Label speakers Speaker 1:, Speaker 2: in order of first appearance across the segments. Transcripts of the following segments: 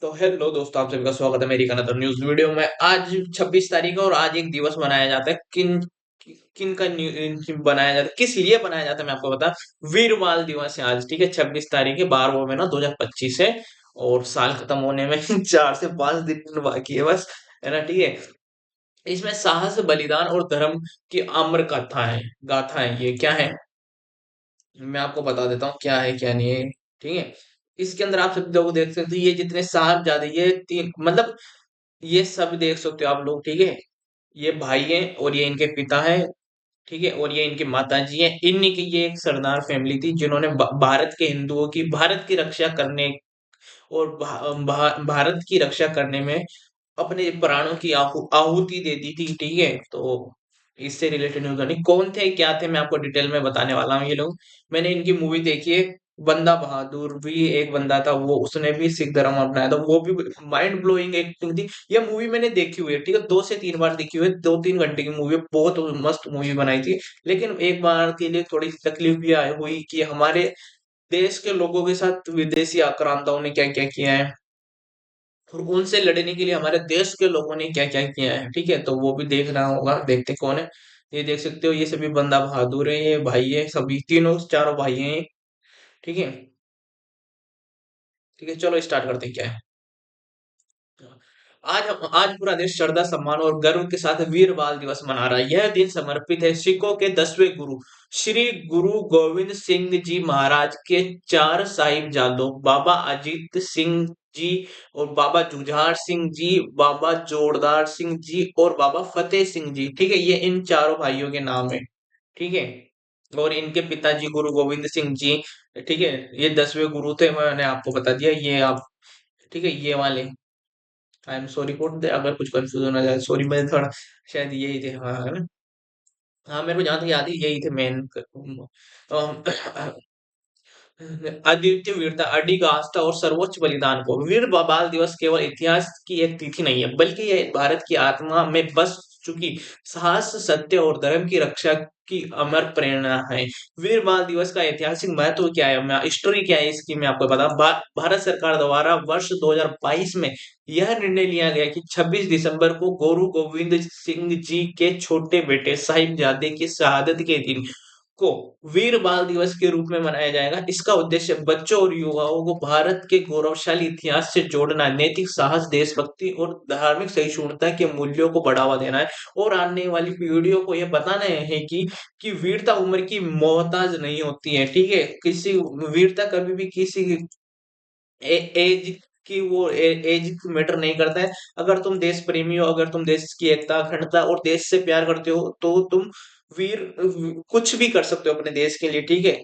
Speaker 1: तो हेलो दोस्तों, आप सभी का स्वागत है मेरी अनदर न्यूज वीडियो में। आज 26 तारीख है और आज एक दिवस मनाया जाता है। किन किन का बनाया जाता है, किस लिए बनाया जाता है, मैं आपको बता। वीर बाल दिवस है आज। ठीक है, 26 तारीख है, 12वां महीना 2025 है और साल खत्म होने में 4 से 5 दिन बाकी है बस, है ना। ठीक है, इसमें साहस, बलिदान और धर्म की अमर कथा है, गाथा है। ये क्या है, मैं आपको बता देता हूँ क्या है क्या नहीं है। ठीक है, इसके अंदर आप सब लोग देख सकते हो, ये जितने साहबजादे, ये तीन मतलब ये सब देख सकते हो आप लोग। ठीक है, ये भाई हैं और ये इनके पिता हैं। ठीक है, और ये इनकी माता जी हैं। इन्हीं की ये एक सरदार फैमिली थी जिन्होंने भारत के हिंदुओं की, भारत की रक्षा करने और भारत की रक्षा करने में अपने प्राणों की आहुति दे दी थी। ठीक है, तो इससे रिलेटेड न्यूज नहीं, कौन थे क्या थे, मैं आपको डिटेल में बताने वाला हूँ। ये लोग, मैंने इनकी मूवी देखी है। बंदा बहादुर भी एक बंदा था, वो उसने भी सिख धर्म अपनाया था, वो भी माइंड ब्लोइंग एक्टिंग थी। ये मूवी मैंने देखी हुई है, ठीक है, 2 से 3 बार देखी हुई है। 2-3 घंटे की मूवी है, बहुत मस्त मूवी बनाई थी। लेकिन एक बार के लिए थोड़ी सी तकलीफ भी हुई कि हमारे देश के लोगों के साथ विदेशी आक्रांताओं ने क्या क्या किया है और उनसे लड़ने के लिए हमारे देश के लोगों ने क्या क्या किया है। ठीक है, तो वो भी देखना होगा, देखते कौन है। ये देख सकते हो, ये सभी बंदा बहादुर है, ये भाई है, सभी तीनों चारों भाई हैं। ठीक है, ठीक है, चलो स्टार्ट करते हैं क्या है। आज पूरा देश श्रद्धा, सम्मान और गर्व के साथ वीर बाल दिवस मना रहा है। यह दिन समर्पित है सिखों के 10वें गुरु श्री गुरु गोविंद सिंह जी महाराज के चार साहिबजादों बाबा अजीत सिंह जी और बाबा जुझार सिंह जी, बाबा जोरदार सिंह जी और बाबा फतेह सिंह जी। ठीक है, ये इन चारों भाइयों के नाम है। ठीक है, और इनके पिताजी गुरु गोविंद सिंह जी। ठीक है, ये 10वें गुरु थे, मैंने आपको बता दिया। ये आप, ठीक है, ये वाले, आई एम सॉरी फॉर अगर कुछ कंफ्यूजन आ जाए, सॉरी। मैं थोड़ा, शायद यही थे, हाँ, है ना। हाँ, मेरे को जहाँ तक याद है यही थे मेन। अद्वितीय वीरता, अडिग आस्था और सर्वोच्च बलिदान को वीर बाल दिवस केवल इतिहास की एक तिथि नहीं है, बल्कि यह भारत की आत्मा में बस चुकी साहस, सत्य और धर्म की रक्षा की अमर प्रेरणा है। वीर बाल दिवस का ऐतिहासिक महत्व क्या है, मैं स्टोरी क्या है इसकी मैं आपको बता। भारत सरकार द्वारा वर्ष 2022 में यह निर्णय लिया गया कि 26 दिसंबर को गुरु गोविंद सिंह जी के छोटे बेटे साहिबजादे की शहादत के दिन को वीर बाल दिवस के रूप में मनाया जाएगा। इसका उद्देश्य बच्चों और युवाओं को भारत के गौरवशाली इतिहास से जोड़ना, नैतिक साहस, देशभक्ति और धार्मिक सहिष्णुता के मूल्यों को बढ़ावा देना है और आने वाली पीढ़ियों को यह बताना है कि वीरता उम्र की मोहताज नहीं होती है। ठीक है, किसी वीरता कभी भी किसी एज की वो एज मैटर नहीं करता है। अगर तुम देश प्रेमी हो, अगर तुम देश की एकता, अखंडता और देश से प्यार करते हो, तो तुम वीर कुछ भी कर सकते हो अपने देश के लिए। ठीक है,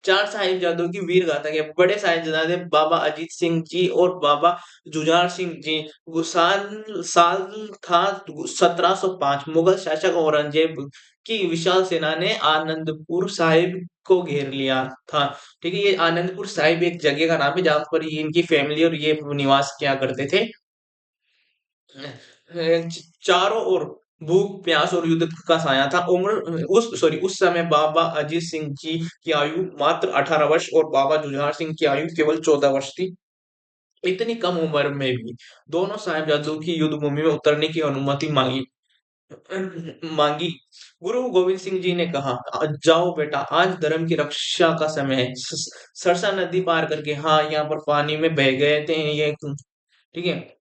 Speaker 1: चार साहिबजादों की वीर गाथा के बड़े साहिबजादे बाबा अजीत सिंह जी और बाबा जुझार सिंह जी। वो साल साल था 1705। मुगल शासक औरंगजेब की विशाल सेना ने आनंदपुर साहिब को घेर लिया था। ठीक है, ये आनंदपुर साहिब एक जगह का नाम है जहां पर ये इनकी फैमिली और ये निवास किया करते थे। चारों ओर भूख, प्यास और युद्ध का साया था। उस समय बाबा अजीत सिंह जी की आयु मात्र 18 वर्ष और बाबा जुझार सिंह की आयु केवल 14 वर्ष थी। इतनी कम उम्र में भी दोनों साहिबजादों की युद्ध भूमि में उतरने की अनुमति मांगी। गुरु गोविंद सिंह जी ने कहा, जाओ बेटा, आज धर्म की रक्षा का समय है। सरसा नदी पार करके, हाँ, यहाँ पर पानी में बह गए थे ये। ठीक है,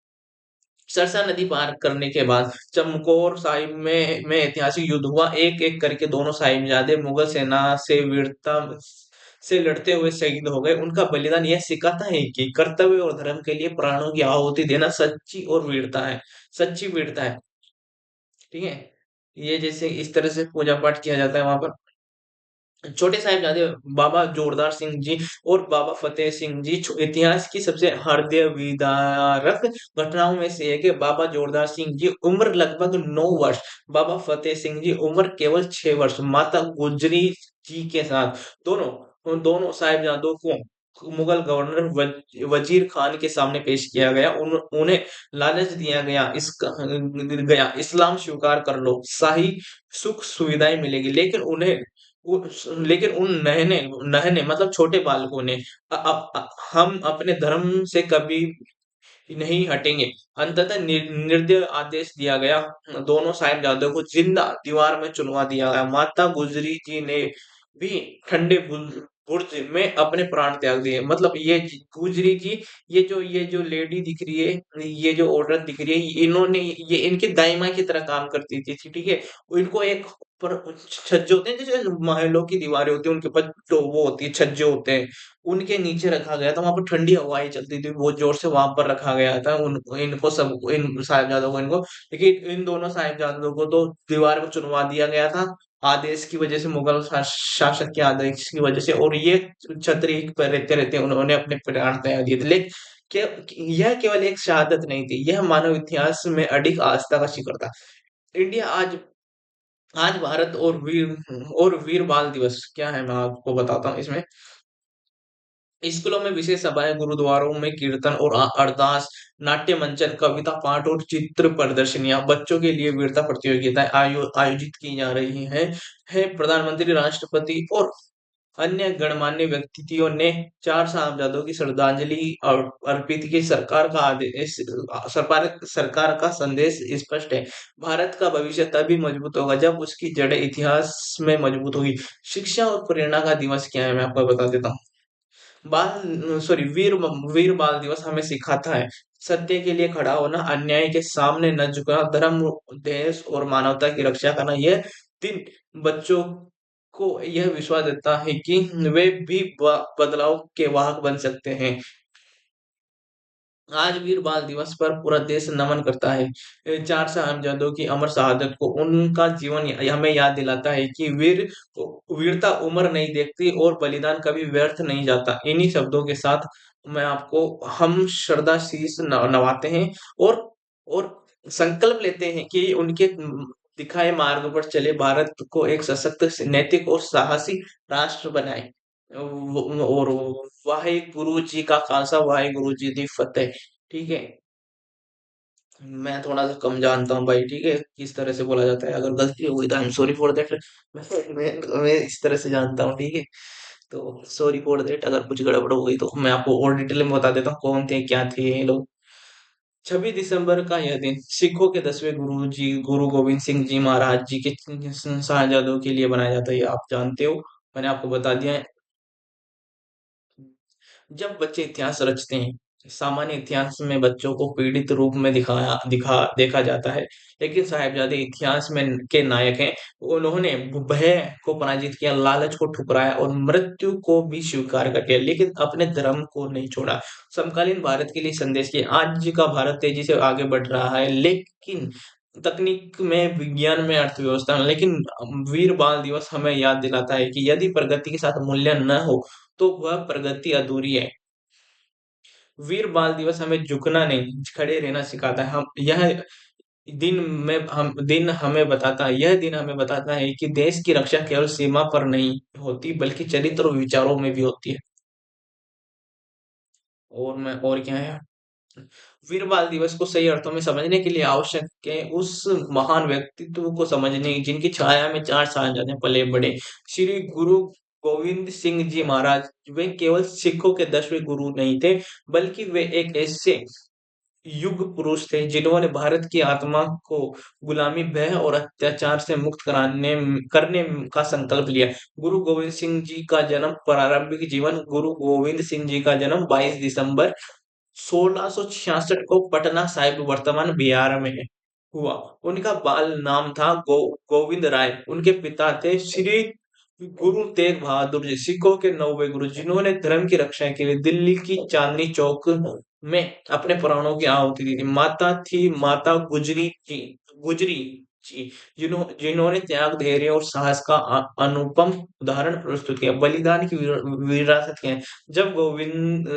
Speaker 1: सरसा नदी पार करने के बाद चमकौर साहिब में ऐतिहासिक युद्ध हुआ। एक एक करके दोनों साहिबजादे मुगल सेना से वीरता से लड़ते हुए शहीद हो गए। उनका बलिदान यह सिखाता है कि कर्तव्य और धर्म के लिए प्राणों की आहुति देना सच्ची और वीरता है, सच्ची वीरता है। ठीक है, ये जैसे इस तरह से पूजा पाठ किया जाता है वहां पर। छोटे साहिबजादे बाबा जोरदार सिंह जी और बाबा फतेह सिंह जी इतिहास की सबसे हृदय विदारक घटनाओं में से एक है। बाबा जोरदार सिंह जी उम्र लगभग 9 वर्ष, बाबा फतेह सिंह जी उम्र केवल 6 वर्ष, माता गुजरी जी के साथ दोनों उन दोनों साहिबजादों को मुगल गवर्नर वजीर खान के सामने पेश किया गया। उन्हें लालच दिया गया, इस्लाम स्वीकार कर लो, शाही सुख सुविधाएं मिलेगी। लेकिन लेकिन उन नहने नहने मतलब छोटे बालकों ने हम अपने धर्म से कभी नहीं हटेंगे। अंततः निर्दय आदेश दिया गया, दोनों साहिबजादों को जिंदा दीवार में चुनवा दिया गया। माता गुजरी जी ने भी ठंडे बुर्ज में अपने प्राण त्याग दिए। मतलब ये गुजरी जी, ये जो लेडी दिख रही है, ये जो औरत दिख रही है, इन्होंने ये इनकी दाई माँ की तरह काम करती थी, ठीक है। इनको एक पर छज्जे होते हैं, जैसे महलों की दीवारें होती है, उनके ऊपर तो वो होती है, छज्जे होते हैं, उनके नीचे रखा गया था। वहां पर ठंडी हवाएं चलती थी बहुत जोर से, वहां पर रखा गया था उन इनको सब इन साहिबजादों को, इनको। लेकिन इन दोनों साहिबजादों को तो दीवार में चुनवा दिया गया था, आदेश की वजह से, मुगल शासक के आदेश की वजह से। और ये छतरी पर रहते रहते उन्होंने अपने प्राण त्याग दिए थे। लेकिन यह केवल एक शहादत नहीं थी, यह मानव इतिहास में अडिग आस्था का शिखर था। इंडिया आज आज भारत और वीर बाल दिवस क्या है, मैं आपको बताता हूँ इसमें। स्कूलों में विशेष सभाएं, गुरुद्वारों में कीर्तन और अरदास, नाट्य मंचन, कविता पाठ और चित्र प्रदर्शनियां, बच्चों के लिए वीरता प्रतियोगिताएं आयोजित की जा रही हैं। प्रधानमंत्री, राष्ट्रपति और अन्य गणमान्य व्यक्तित्वों ने चार साहबजादों की श्रद्धांजलि और अर्पित की। सरकार का आदेश, सरकार का संदेश स्पष्ट है। भारत का भविष्य तभी मजबूत होगा जब उसकी जड़ें इतिहास में मजबूत होगी। शिक्षा और प्रेरणा का दिवस क्या है, मैं आपको बता देता हूँ। वीर बाल दिवस हमें सिखाता है सत्य के लिए खड़ा होना, अन्याय के सामने न झुकना, धर्म, देश और मानवता की रक्षा करना। यह दिन बच्चों को यह विश्वास देता है कि वे भी बदलाव के वाहक बन सकते हैं। आज वीर बाल दिवस पर पूरा देश नमन करता है। चार साहबजादों की अमर शहादत को, उनका जीवन हमें याद दिलाता है कि वीरता उम्र नहीं देखती और बलिदान कभी व्यर्थ नहीं जाता। इन्हीं शब्दों के साथ मैं आपको हम श्रद्धा शीश नवाते हैं और संकल्प लेते हैं कि उनके दिखाए मार्ग पर चले, भारत को एक सशक्त, नैतिक और साहसी राष्ट्र बनाए। और वाहे गुरु जी का खालसा, वाहे गुरु जी दी फतेह। ठीक है। मैं थोड़ा सा कम जानता हूँ भाई, ठीक है, किस तरह से बोला जाता है। अगर गलती हो गई तो I am sorry for that. मैं इस तरह से जानता हूँ, ठीक है। तो सॉरी फॉर दैट, अगर कुछ गड़बड़ हो गई तो मैं आपको और डिटेल में बता देता हूँ कौन थे, क्या थे ये लोग। 26 दिसंबर का यह दिन सिखों के 10वें गुरु जी, गुरु गोविंद सिंह जी महाराज जी के शाहजादों के लिए बनाया जाता है, ये आप जानते हो, मैंने आपको बता दिया है। जब बच्चे इतिहास रचते हैं, सामान्य इतिहास में बच्चों को पीड़ित रूप में दिखाया दिखा देखा जाता है, लेकिन साहिबजादे इतिहास में के नायक हैं। उन्होंने भय को पराजित किया, लालच को ठुकराया और मृत्यु को भी स्वीकार कर लिया, लेकिन अपने धर्म को नहीं छोड़ा। समकालीन भारत के लिए संदेश के, आज का भारत तेजी से आगे बढ़ रहा है, लेकिन तकनीक में, विज्ञान में, अर्थव्यवस्था में, लेकिन वीर बाल दिवस हमें याद दिलाता है कि यदि प्रगति के साथ मूल्य न हो तो वह प्रगति अधूरी है। वीर बाल दिवस हमें झुकना नहीं, खड़े रहना सिखाता है। हम यह दिन हमें बताता है कि देश की रक्षा केवल सीमा पर नहीं होती, बल्कि चरित्र और विचारों में भी होती है। और क्या है, वीर बाल दिवस को सही अर्थों में समझने के लिए आवश्यक है उस महान व्यक्तित्व को समझने जिनकी छाया में चार साहबजादे पले बड़े। श्री गुरु गोविंद सिंह जी महाराज, वे केवल सिखों के 10वें गुरु नहीं थे, बल्कि वे एक ऐसे युग पुरुष थे जिन्होंने भारत की आत्मा को गुलामी, भय और अत्याचार से मुक्त कराने करने का संकल्प लिया। गुरु गोविंद सिंह जी का जन्म, प्रारंभिक जीवन। गुरु गोविंद सिंह जी का जन्म 22 दिसंबर 1666 को पटना साहिब, वर्तमान बिहार में हुआ। उनका बाल नाम था गोविंद राय। उनके पिता थे श्री गुरु तेग बहादुर जी, सिखों के 9वें गुरु, जिन्होंने धर्म की रक्षा के लिए दिल्ली की चांदनी चौक में अपने प्राणों की आहुति दी थी। माता थी माता गुजरी जी, जिन्होंने त्याग, धैर्य और साहस का अनुपम उदाहरण प्रस्तुत किया, बलिदान की विरासत किया। जब गोविंद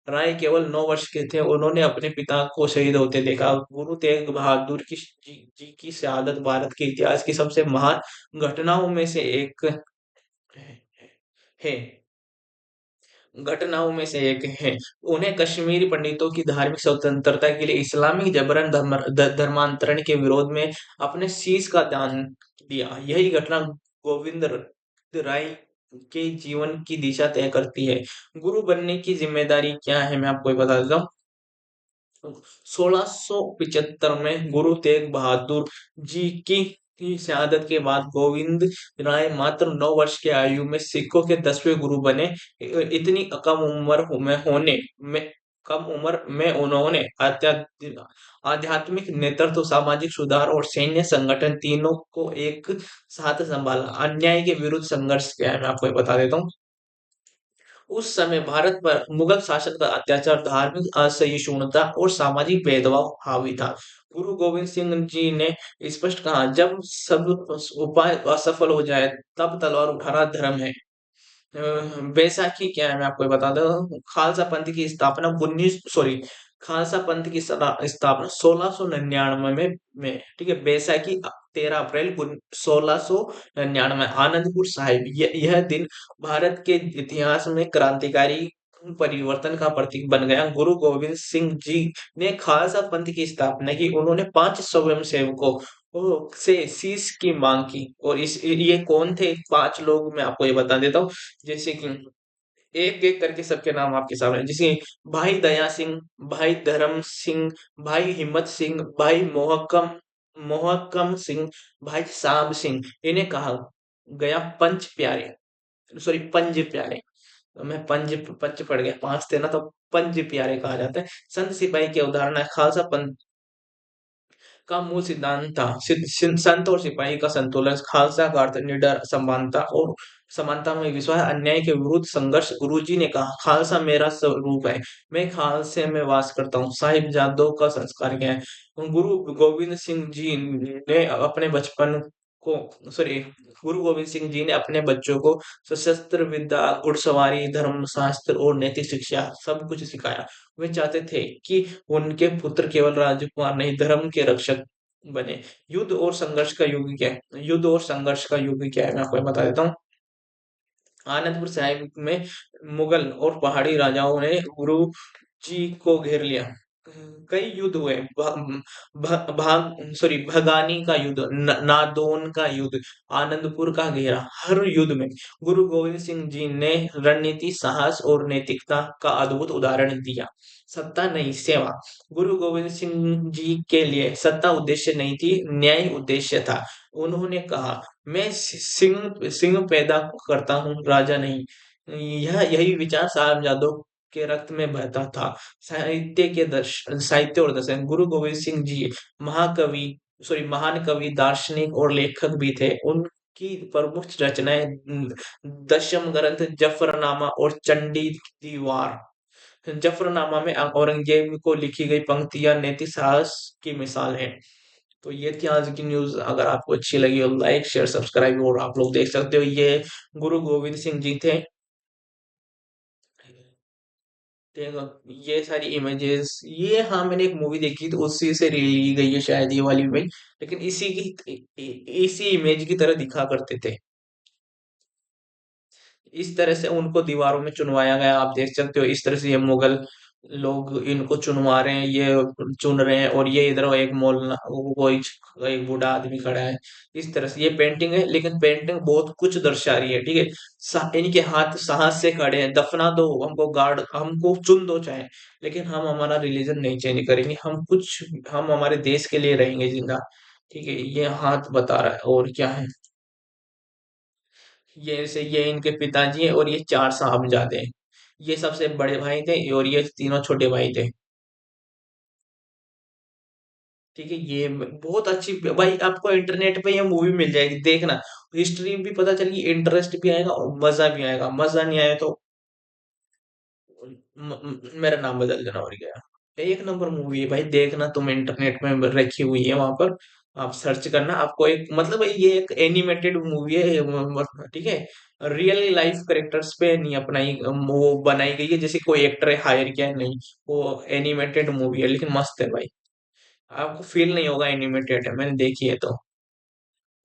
Speaker 1: राय केवल 9 वर्ष के थे, उन्होंने अपने पिता को शहीद होते देखा। गुरु तेग बहादुर जी की शहादत भारत के इतिहास की सबसे महान घटनाओं में से एक है घटनाओं में से एक है। उन्हें कश्मीरी पंडितों की धार्मिक स्वतंत्रता के लिए, इस्लामी जबरन धर्मांतरण के विरोध में अपने शीश का दान दिया। यही घटना गोविंद राय के जीवन की दिशा तय करती है। गुरु बनने की जिम्मेदारी क्या है, मैं आपको ये बता देता हूँ। 1675 में गुरु तेग बहादुर जी की शहादत के बाद गोविंद राय मात्र 9 वर्ष की आयु में सिखों के 10वें गुरु बने। इतनी में कम उम्र में उन्होंने आध्यात्मिक नेतृत्व, सामाजिक सुधार और सैन्य संगठन तीनों को एक साथ संभाला। अन्याय के विरुद्ध संघर्ष किया है, मैं आपको ये बता देता हूँ। उस समय भारत पर मुगल शासन का अत्याचार, धार्मिक असहिष्णुता और सामाजिक भेदभाव हावी था। गुरु गोविंद सिंह जी ने स्पष्ट कहा, जब सब उपाय असफल हो जाए तब तलवार उठाना धर्म है। बैसाखी क्या है, मैं आपको ये बता दूं। खालसा पंथ की स्थापना 19 सॉरी खालसा पंथ की स्थापना 1699 में ठीक है। बैसाखी 13 अप्रैल 1699, आनंदपुर साहिब। यह दिन भारत के इतिहास में क्रांतिकारी परिवर्तन का प्रतीक बन गया। गुरु गोविंद सिंह जी ने खालसा पंथ की स्थापना की। उन्होंने 5 स्वयंसेवकों से शीश की मांग की। और इस ये कौन थे 5 लोग, मैं आपको ये बता देता हूँ। जैसे कि एक एक करके सबके नाम आपके सामने, जैसे भाई दया सिंह, भाई धर्म सिंह, भाई हिम्मत सिंह, भाई मोहक्कम सिंह, भाई साहब सिंह। इन्हें कहा गया पंच प्यारे, सॉरी पंज प्यारे। तो मैं पंज पंच पढ़ गया, 5 थे ना, तो पंज प्यारे कहा जाता है। संत सिपाही के उदाहरण है। खालसा पंथ का मूल सिद्धांत था संत और सिपाही का संतुलन। खालसा का अर्थ निडर, समानता और समानता में विश्वास, अन्याय के विरुद्ध संघर्ष। गुरुजी ने कहा, खालसा मेरा स्वरूप है, मैं खालसे में वास करता हूँ। साहिबजादों का संस्कार क्या है। गुरु गोविंद सिंह जी ने अपने बचपन को सॉरी गुरु गोविंद सिंह जी ने अपने बच्चों को सशस्त्र विद्या, घुड़सवारी, धर्म शास्त्र और नैतिक शिक्षा सब कुछ सिखाया। वे चाहते थे कि उनके पुत्र केवल राजकुमार नहीं, धर्म के रक्षक बने। युद्ध और संघर्ष का युग क्या है, युद्ध और संघर्ष का युग क्या है, मैं आपको बता देता हूँ। आनंदपुर साहिब में मुगल और पहाड़ी राजाओं ने गुरु जी को घेर लिया। कई युद्ध हुए। भगानी का युद्ध, नादौन का युद्ध, आनंदपुर का घेरा। हर युद्ध में गुरु गोविंद सिंह जी ने रणनीति, साहस और नैतिकता का अद्भुत उदाहरण दिया। सत्ता नहीं, सेवा। गुरु गोविंद सिंह जी के लिए सत्ता उद्देश्य नहीं थी, न्याय उद्देश्य था। उन्होंने कहा, मैं सिंह सिंह पैदा करता हूँ, राजा नहीं। यही विचार साहबजादों के रक्त में बहता था। साहित्य और दर्शन। गुरु गोविंद सिंह जी महाकवि महान कवि, दार्शनिक और लेखक भी थे। उनकी प्रमुख रचनाएं दशम ग्रंथ, जफरनामा और चंडी दीवार। जफरनामा में औरंगजेब को लिखी गई पंक्तियां नैतिक साहस की मिसाल है। तो ये थी आज की न्यूज। अगर आपको अच्छी लगी हो, लाइक शेयर सब्सक्राइब। और आप लोग देख सकते हो, ये गुरु गोविंद सिंह जी थे। देखो, ये सारी इमेजेस, ये हाँ मैंने एक मूवी देखी तो उसी से ली गई है शायद ये वाली इमेज। लेकिन इसी इमेज की तरह दिखा करते थे। इस तरह से उनको दीवारों में चुनवाया गया, आप देख सकते हो। इस तरह से ये मुगल लोग इनको चुनवा रहे हैं, ये चुन रहे हैं। और ये इधर एक मौलाना, वो एक बूढ़ा आदमी खड़ा है। इस तरह से ये पेंटिंग है, लेकिन पेंटिंग बहुत कुछ दर्शा रही है, ठीक है। इनके हाथ साहस से खड़े हैं, दफना दो हमको, गार्ड हमको चुन दो चाहे, लेकिन हम हमारा रिलीजन नहीं चेंज करेंगे। हम हमारे देश के लिए रहेंगे जिंदा, ठीक है। ये हाथ बता रहा है। और क्या है, ये इनके पिताजी हैं और ये 4 साहबजादे हैं। ये सबसे बड़े भाई थे और ये तीनों छोटे भाई थे, ठीक है। ये बहुत अच्छी भाई, आपको इंटरनेट पे ये मूवी मिल जाएगी, देखना। हिस्ट्री भी पता चलेगी, इंटरेस्ट भी आएगा और मजा भी आएगा। मजा नहीं आया तो मेरा नाम बदल देना, और क्या। एक नंबर मूवी है भाई, देखना तुम। इंटरनेट में रखी हुई है वहां पर, आप सर्च करना। आपको एक मतलब ये एक एनिमेटेड मूवी है ठीक है। रियल लाइफ करेक्टर्स पे नहीं अपनाई, वो बनाई गई है, जैसे कोई एक्टर हायर किया है, नहीं। वो एनिमेटेड मूवी है, लेकिन मस्त है भाई। आपको फील नहीं होगा एनिमेटेड है, मैंने देखी है तो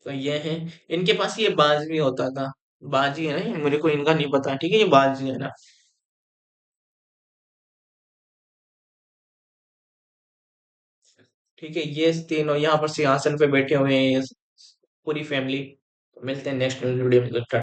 Speaker 1: ये है। इनके पास ये बाज भी होता था। बाजी है ना, मेरे को इनका नहीं पता, ठीक है। ये बाजी है ना, ठीक है। ये तीनों यहाँ पर सिंहासन पे बैठे हुए हैं, ये पूरी फैमिली। मिलते हैं नेक्स्ट वीडियो में।